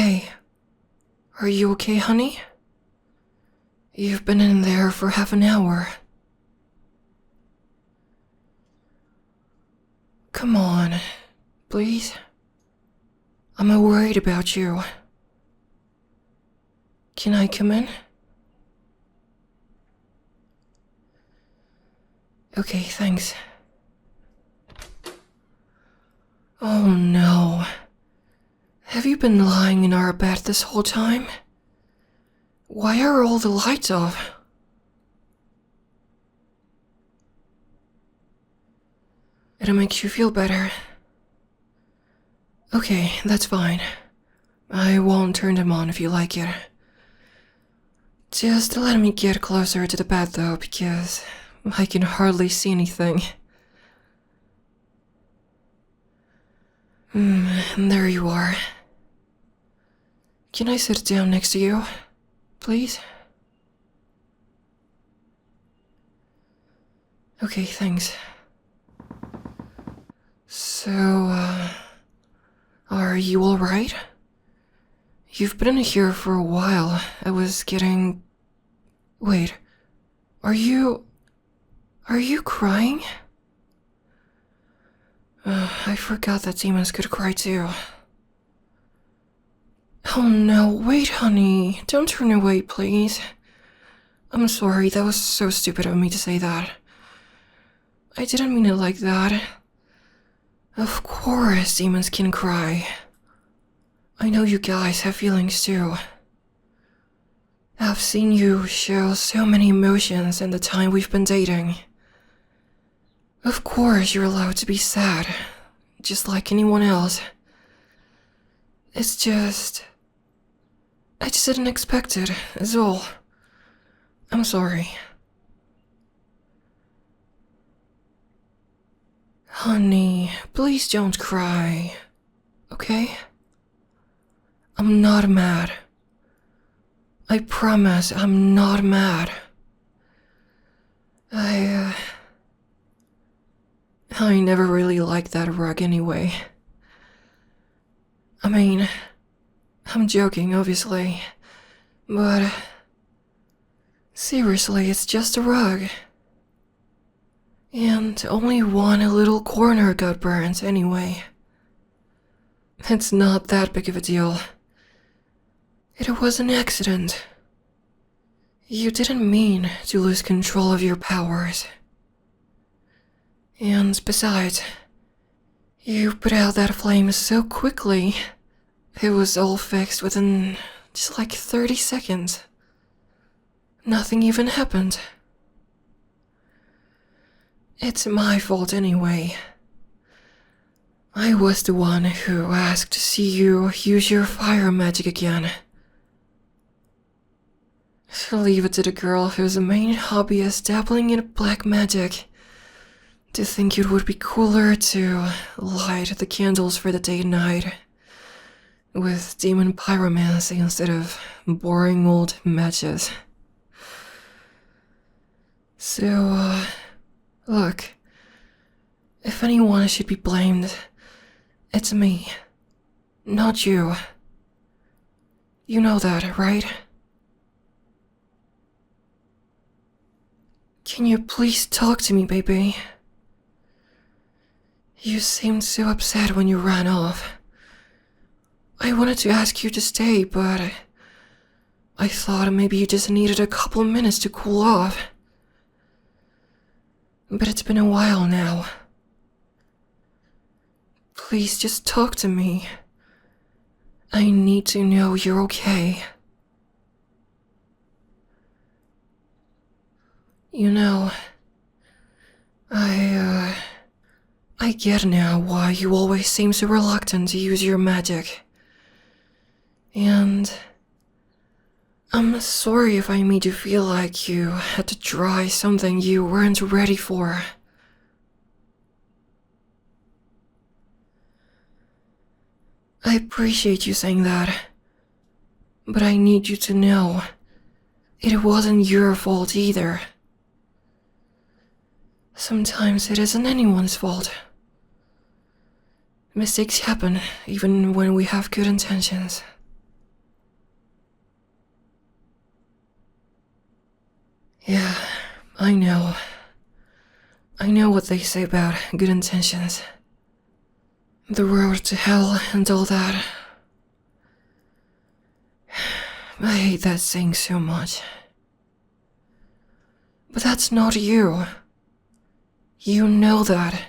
Hey, are you okay, honey? You've been in there for half an hour. Come on, please. I'm worried about you. Can I come in? Okay, thanks. Oh no. Have you been lying in our bed this whole time? Why are all the lights off? It'll make you feel better. Okay, that's fine. I won't turn them on if you like it. Just let me get closer to the bed though, because I can hardly see anything. There you are. Can I sit down next to you, please? Okay, thanks. So, are you alright? You've been in here for a while. I was getting... Wait, are you crying? I forgot that demons could cry too. Oh no, wait honey, don't turn away please. I'm sorry, that was so stupid of me to say that. I didn't mean it like that. Of course demons can cry. I know you guys have feelings too. I've seen you show so many emotions in the time we've been dating. Of course you're allowed to be sad, just like anyone else. It's just... I just didn't expect it, is all. I'm sorry. Honey, please don't cry, okay? I'm not mad. I promise I'm not mad. I never really liked that rug anyway. I mean, I'm joking, obviously, but seriously, it's just a rug. And only one little corner got burnt anyway. It's not that big of a deal. It was an accident. You didn't mean to lose control of your powers. And besides, you put out that flame so quickly. It was all fixed within just like 30 seconds. Nothing even happened. It's my fault anyway. I was the one who asked to see you use your fire magic again. Leave it to the girl whose main hobby is dabbling in black magic to think it would be cooler to light the candles for the day and night with demon pyromancy instead of boring old matches. So, look, if anyone should be blamed, it's me, not you. You know that, right? Can you please talk to me, baby? You seemed so upset when you ran off. I wanted to ask you to stay, but I thought maybe you just needed a couple minutes to cool off. But it's been a while now. Please just talk to me. I need to know you're okay. You know, I get now why you always seem so reluctant to use your magic. And I'm sorry if I made you feel like you had to try something you weren't ready for. I appreciate you saying that, but I need you to know it wasn't your fault either. Sometimes it isn't anyone's fault. Mistakes happen even when we have good intentions. Yeah, I know. I know what they say about good intentions. The road to hell and all that. I hate that saying so much. But that's not you. You know that.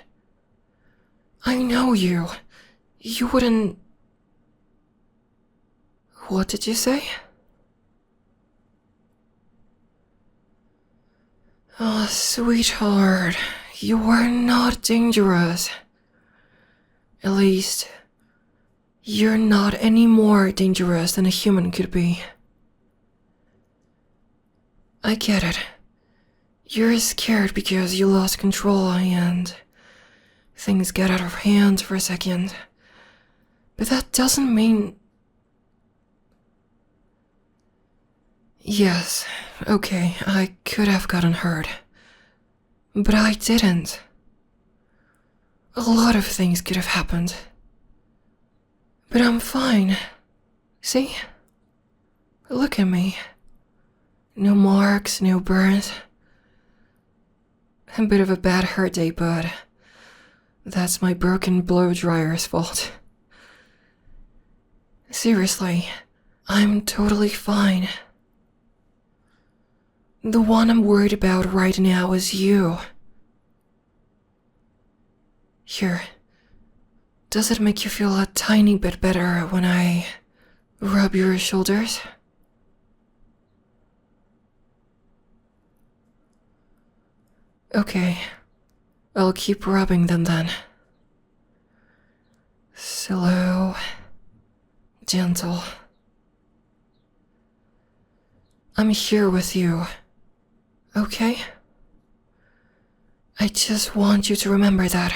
I know you. You wouldn't... What did you say? Oh, sweetheart, you are not dangerous. At least, you're not any more dangerous than a human could be. I get it. You're scared because you lost control and things get out of hand for a second. But that doesn't mean... Yes, okay, I could have gotten hurt. But I didn't. A lot of things could have happened. But I'm fine. See? Look at me. No marks, no burns. A bit of a bad hair day, but that's my broken blow dryer's fault. Seriously, I'm totally fine. The one I'm worried about right now is you. Here, does it make you feel a tiny bit better when I rub your shoulders? Okay, I'll keep rubbing them then. Slow, gentle. I'm here with you, okay? I just want you to remember that.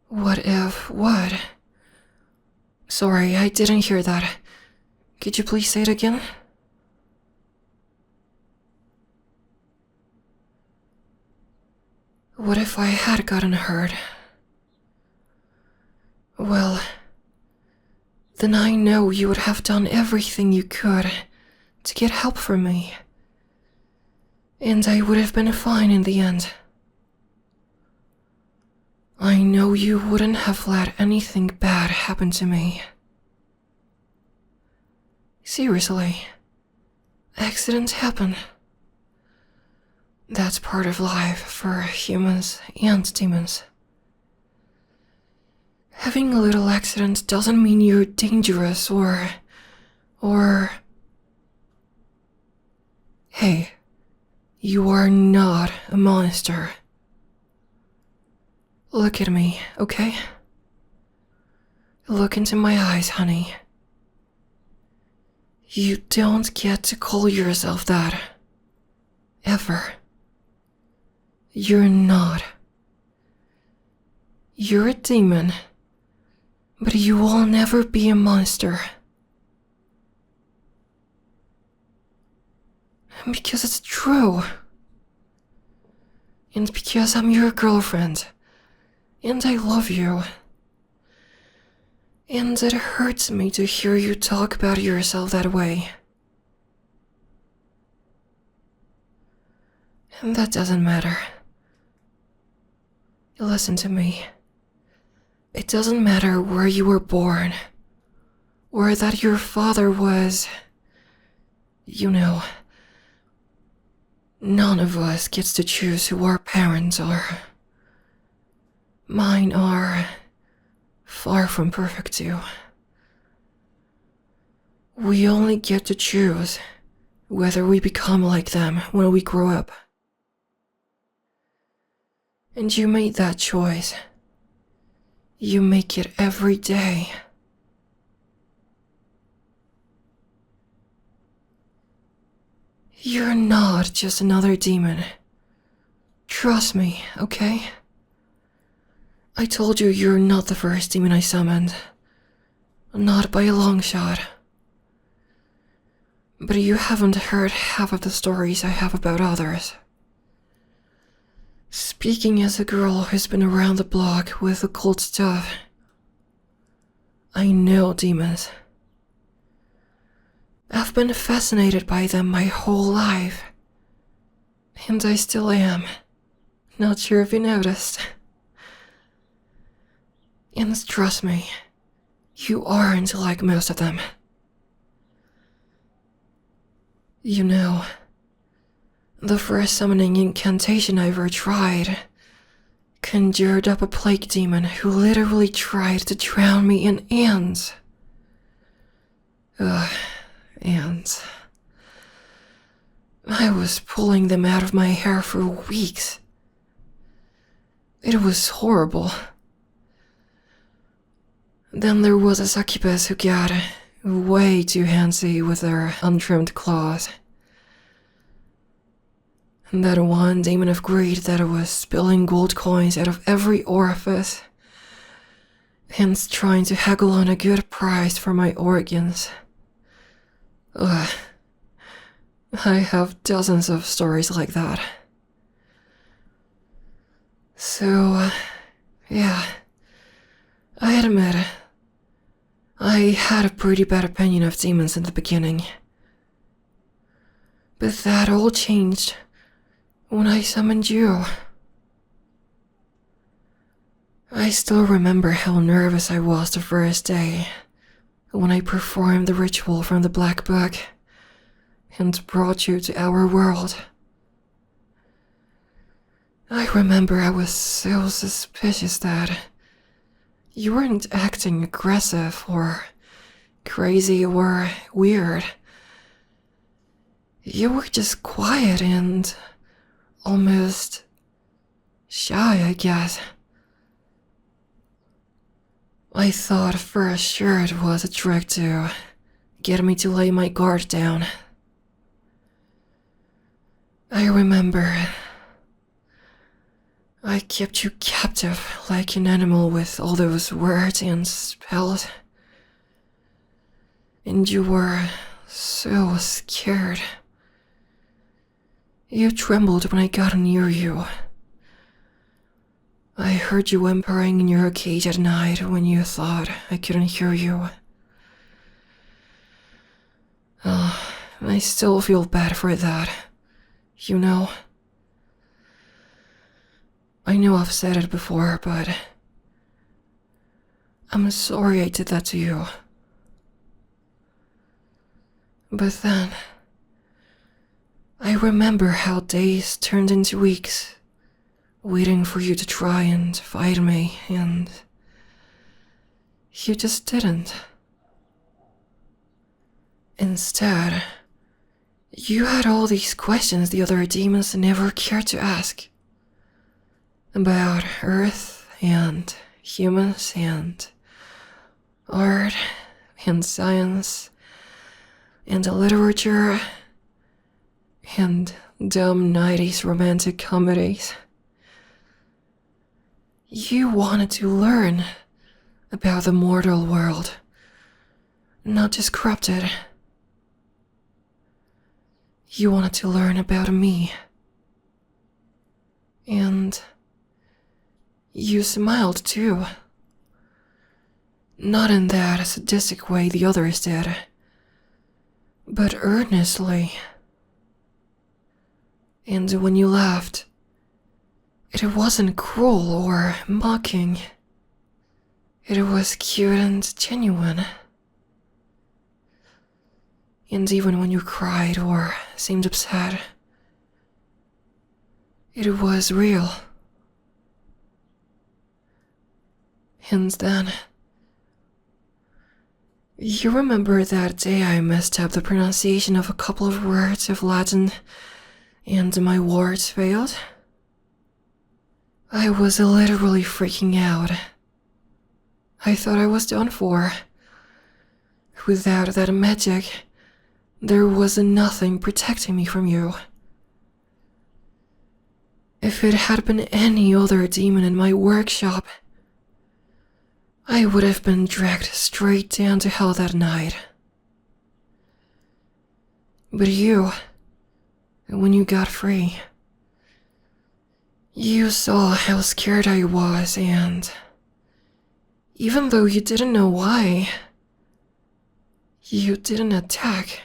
What if what? Sorry, I didn't hear that. Could you please say it again? What if I had gotten hurt? Well, then I know you would have done everything you could to get help from me. And I would have been fine in the end. I know you wouldn't have let anything bad happen to me. Seriously, accidents happen. That's part of life for humans and demons. Having a little accident doesn't mean you're dangerous or... Hey, you are not a monster. Look at me, okay? Look into my eyes, honey. You don't get to call yourself that. Ever. You're not. You're a demon, but you will never be a monster. Because it's true. And because I'm your girlfriend. And I love you. And it hurts me to hear you talk about yourself that way. And that doesn't matter. Listen to me. It doesn't matter where you were born, or that your father was... You know, none of us gets to choose who our parents are. Mine are far from perfect too. We only get to choose whether we become like them when we grow up. And you made that choice. You make it every day. You're not just another demon. Trust me, okay? I told you you're not the first demon I summoned. Not by a long shot. But you haven't heard half of the stories I have about others. Speaking as a girl who's been around the block with occult stuff, I know demons. I've been fascinated by them my whole life. And I still am. Not sure if you noticed. And trust me, you aren't like most of them. You know, the first summoning incantation I ever tried conjured up a plague demon who literally tried to drown me in ants. Ants. I was pulling them out of my hair for weeks. It was horrible. Then there was a succubus who got way too handsy with their untrimmed claws. And that one demon of greed that was spilling gold coins out of every orifice, hence trying to haggle on a good price for my organs. I have dozens of stories like that. So, yeah, I admit, I had a pretty bad opinion of demons in the beginning. But that all changed when I summoned you. I still remember how nervous I was the first day when I performed the ritual from the Black Book and brought you to our world. I remember I was so suspicious that you weren't acting aggressive or crazy or weird. You were just quiet and almost shy, I guess. I thought for sure it was a trick to get me to lay my guard down. I remember I kept you captive like an animal with all those words and spells. And you were so scared. You trembled when I got near you. I heard you whimpering in your cage at night when you thought I couldn't hear you. Oh, I still feel bad for that, you know. I know I've said it before, but I'm sorry I did that to you. But then, I remember how days turned into weeks, waiting for you to try and fight me, and you just didn't. Instead, you had all these questions the other demons never cared to ask. About Earth and humans and art and science and literature and dumb 90s romantic comedies. You wanted to learn about the mortal world, not just corrupted. You wanted to learn about me. And you smiled too. Not in that sadistic way the others did, but earnestly. And when you laughed, it wasn't cruel or mocking. It was cute and genuine. And even when you cried or seemed upset, it was real. And then, you remember that day I messed up the pronunciation of a couple of words of Latin and my words failed? I was literally freaking out. I thought I was done for. Without that magic, there was nothing protecting me from you. If it had been any other demon in my workshop, I would have been dragged straight down to hell that night. But you, when you got free, you saw how scared I was, and even though you didn't know why, you didn't attack.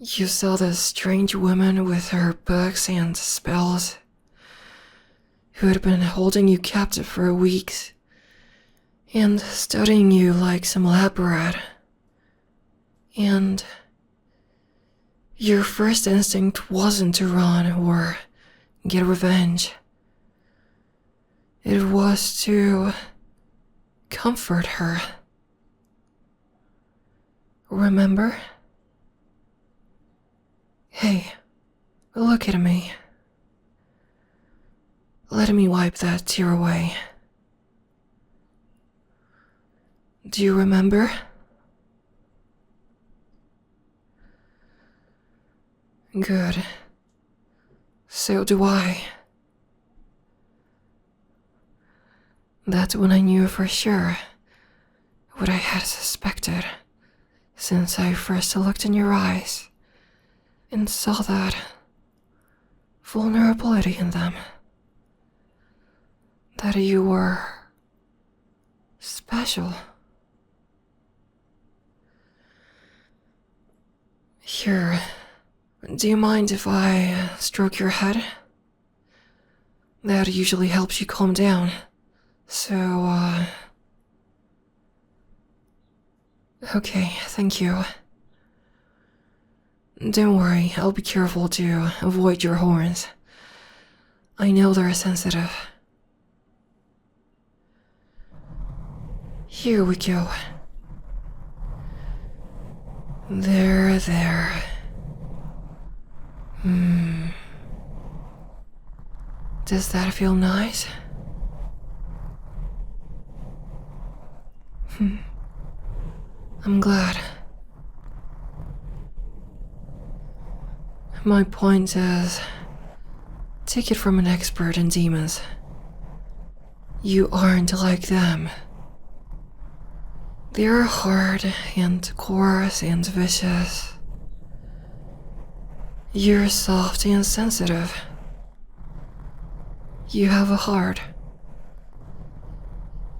You saw this strange woman with her books and spells, who had been holding you captive for weeks and studying you like some lab rat. And your first instinct wasn't to run or get revenge. It was to comfort her. Remember? Hey, look at me. Let me wipe that tear away. Do you remember? Good. So do I. That's when I knew for sure what I had suspected, since I first looked in your eyes and saw that vulnerability in them. That you were special. Here, do you mind if I stroke your head? That usually helps you calm down. So, okay, thank you. Don't worry, I'll be careful to avoid your horns. I know they're sensitive. Here we go. There. Does that feel nice? I'm glad. My point is, take it from an expert in demons. You aren't like them. They're hard and coarse and vicious. You're soft and sensitive. You have a heart.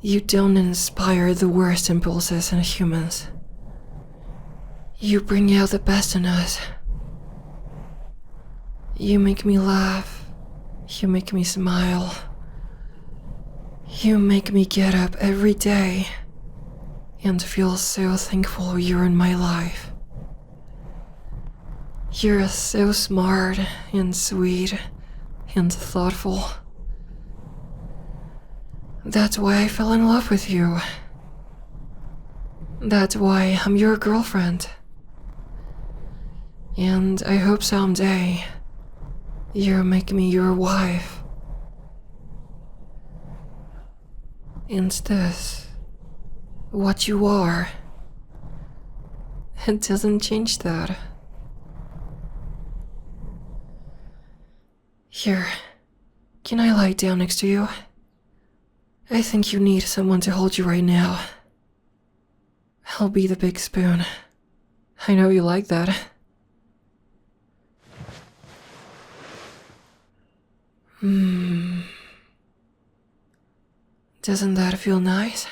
You don't inspire the worst impulses in humans. You bring out the best in us. You make me laugh. You make me smile. You make me get up every day and feel so thankful you're in my life. You're so smart and sweet and thoughtful. That's why I fell in love with you. That's why I'm your girlfriend. And I hope someday you'll make me your wife. And this, what you are, it doesn't change that. Here, can I lie down next to you? I think you need someone to hold you right now. I'll be the big spoon. I know you like that. Doesn't that feel nice?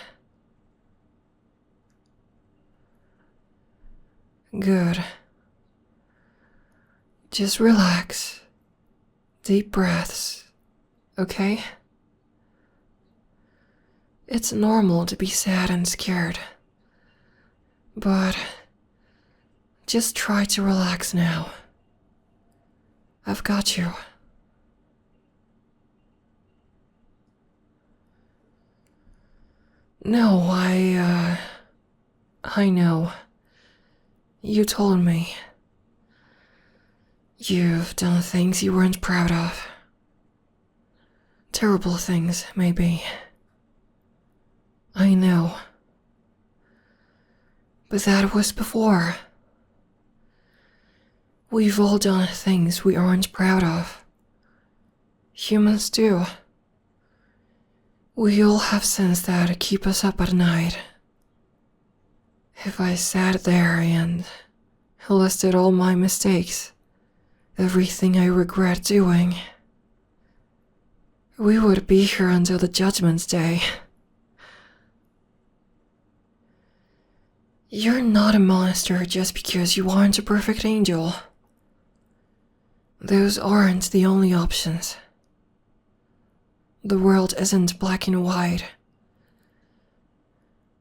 Good. Just relax. Deep breaths, okay? It's normal to be sad and scared. But just try to relax now. I've got you. No, I know. You told me. You've done things you weren't proud of. Terrible things, maybe. I know. But that was before. We've all done things we aren't proud of. Humans do. We all have sins that keep us up at night. If I sat there and listed all my mistakes, everything I regret doing, we would be here until the Judgment Day. You're not a monster just because you aren't a perfect angel. Those aren't the only options. The world isn't black and white.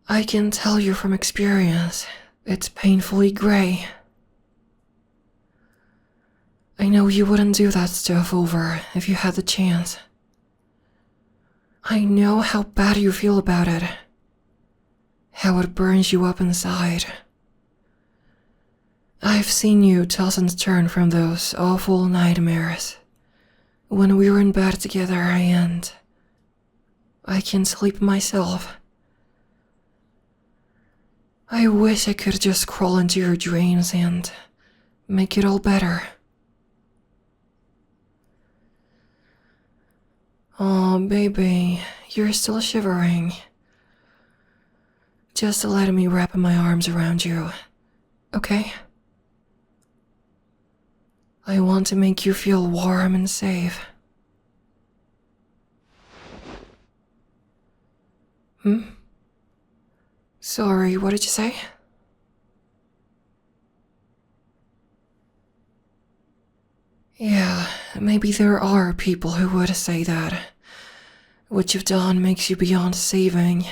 I can tell you from experience, it's painfully gray. I know you wouldn't do that stuff over if you had the chance. I know how bad you feel about it. How it burns you up inside. I've seen you toss and turn from those awful nightmares when we were in bed together and I can't sleep myself. I wish I could just crawl into your dreams and make it all better. Oh, baby, you're still shivering. Just let me wrap my arms around you, okay? I want to make you feel warm and safe. Sorry, what did you say? Yeah, maybe there are people who would say that what you've done makes you beyond saving.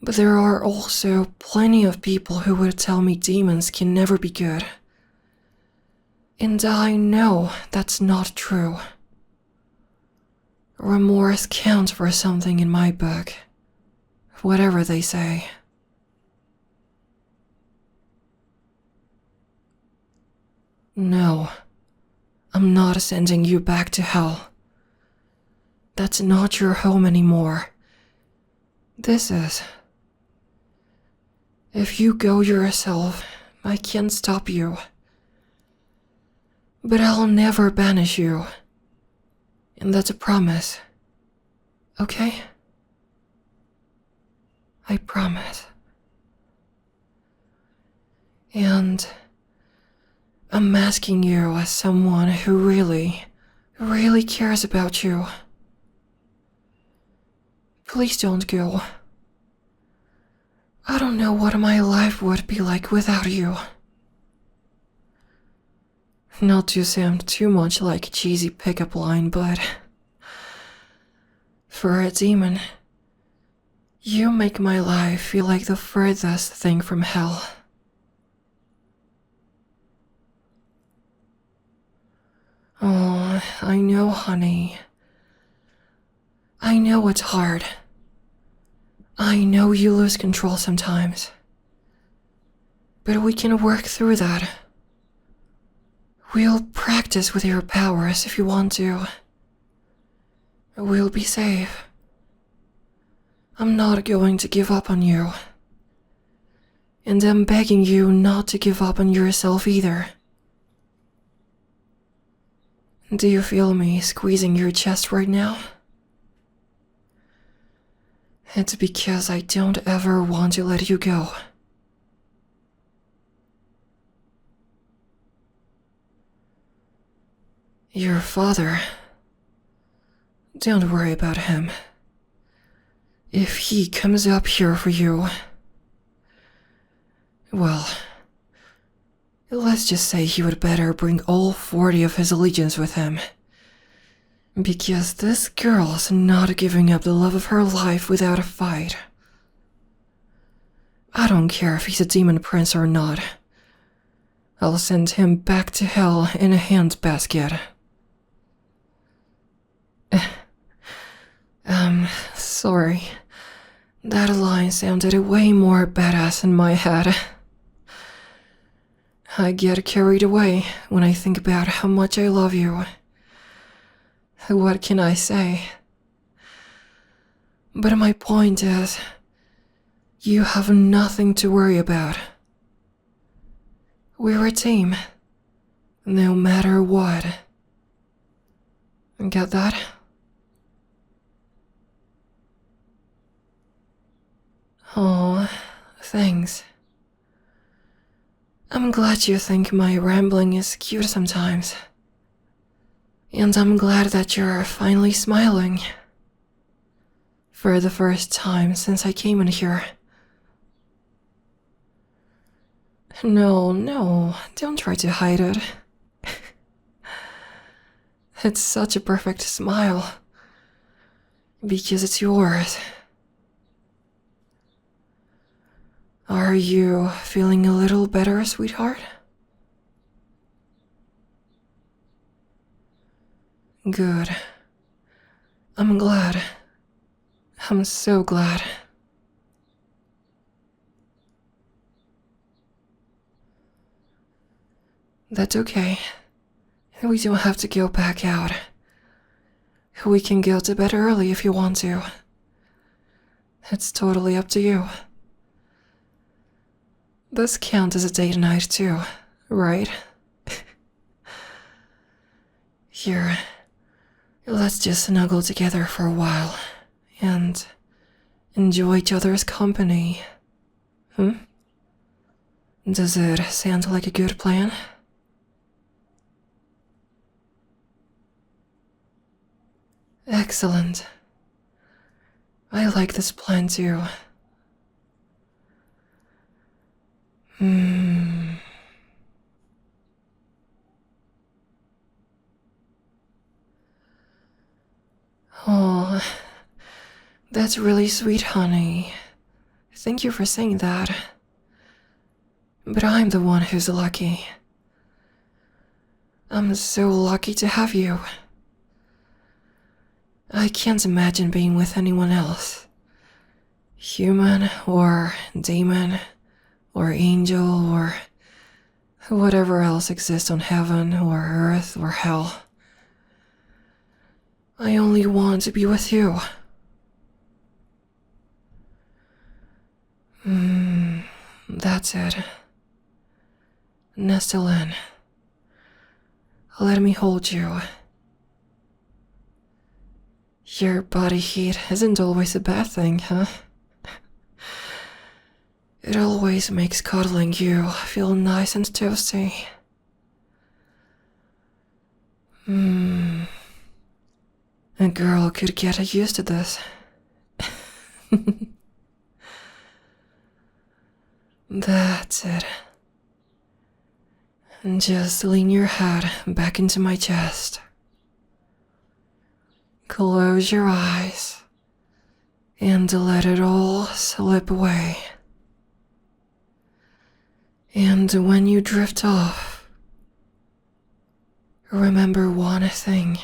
But there are also plenty of people who would tell me demons can never be good. And I know that's not true. Remorse counts for something in my book, whatever they say. No, I'm not sending you back to hell. That's not your home anymore. This is. If you go yourself, I can't stop you. But I'll never banish you. And that's a promise. Okay? I promise. And I'm asking you as someone who really, really cares about you. Please don't go. I don't know what my life would be like without you. Not to sound too much like a cheesy pickup line, but for a demon, you make my life feel like the furthest thing from hell. Oh, I know, honey. I know it's hard. I know you lose control sometimes. But we can work through that. We'll practice with your powers if you want to. We'll be safe. I'm not going to give up on you. And I'm begging you not to give up on yourself either. Do you feel me squeezing your chest right now? It's because I don't ever want to let you go. Your father. Don't worry about him. If he comes up here for you, well, let's just say he would better bring all 40 of his allegiance with him. Because this girl's not giving up the love of her life without a fight. I don't care if he's a demon prince or not. I'll send him back to hell in a handbasket. Sorry. That line sounded way more badass in my head. I get carried away when I think about how much I love you. What can I say? But my point is, you have nothing to worry about. We're a team, no matter what. Get that? Oh, thanks. I'm glad you think my rambling is cute sometimes. And I'm glad that you're finally smiling. For the first time since I came in here. No, no, don't try to hide it. It's such a perfect smile. Because it's yours. Are you feeling a little better, sweetheart? Good. I'm glad. I'm so glad. That's okay. We don't have to go back out. We can go to bed early if you want to. It's totally up to you. This counts as a date night too, right? Here, let's just snuggle together for a while and enjoy each other's company. Does it sound like a good plan? Excellent. I like this plan too. Oh, that's really sweet, honey. Thank you for saying that. But I'm the one who's lucky. I'm so lucky to have you. I can't imagine being with anyone else. Human or demon or angel or whatever else exists on heaven or earth or hell. I only want to be with you. That's it. Nestle in. Let me hold you. Your body heat isn't always a bad thing, huh? It always makes cuddling you feel nice and toasty. A girl could get used to this. That's it. And just lean your head back into my chest. Close your eyes and let it all slip away. And when you drift off, remember one thing.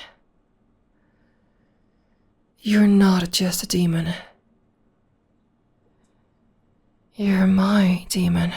You're not just a demon. You're my demon.